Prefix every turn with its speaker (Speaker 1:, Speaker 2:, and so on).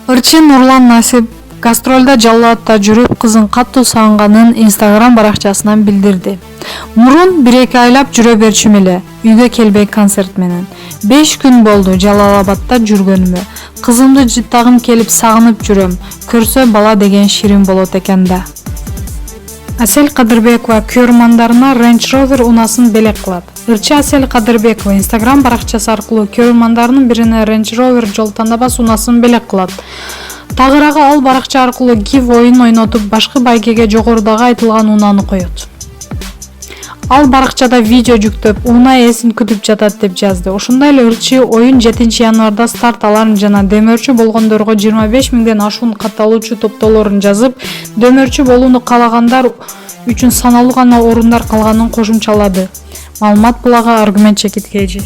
Speaker 1: Ырчы Нурлан Насип гастролда Жалал Абадта жүрүп кызын катуу сагынганын Instagram баракчасынан билдирди. Мурун 1-2 айлап жүрө берчүм эле, үйгө келбей концерт менен. 5 күн болду Жалал Абадта жүргөнүмө. Кызымды жыттагым келип сагынып жүрөм. Көрсө бала деген ширин болот экен да. Асель Кадырбекова көрөрмандарына Range Rover унасын белек кылат. Ырчы Асель Кадырбекова Instagram баракчасы аркылуу көрөрмандарынын бирине Range Rover жол тандабас унасын белек кылат. Тагыраагы ал баракча аркылуу гив оюн ойнотуп, башкы байгеге жогорудагы айтылган унаны коёт. Ал баракчада видео жүктөп, уна ээсин күтүп жатат деп жазды. Ошондой эле Ырчы оюн 7 январда старт аларын жана дөмөрчү болгондорго 25 миңден ашуун катталуучу топтоолорун жазып, дөмөрчү болууну каалагандар үчүн саналуу гана орундар калганын кошумчалады. Маалымат булагы Аргумент Чекиткежи.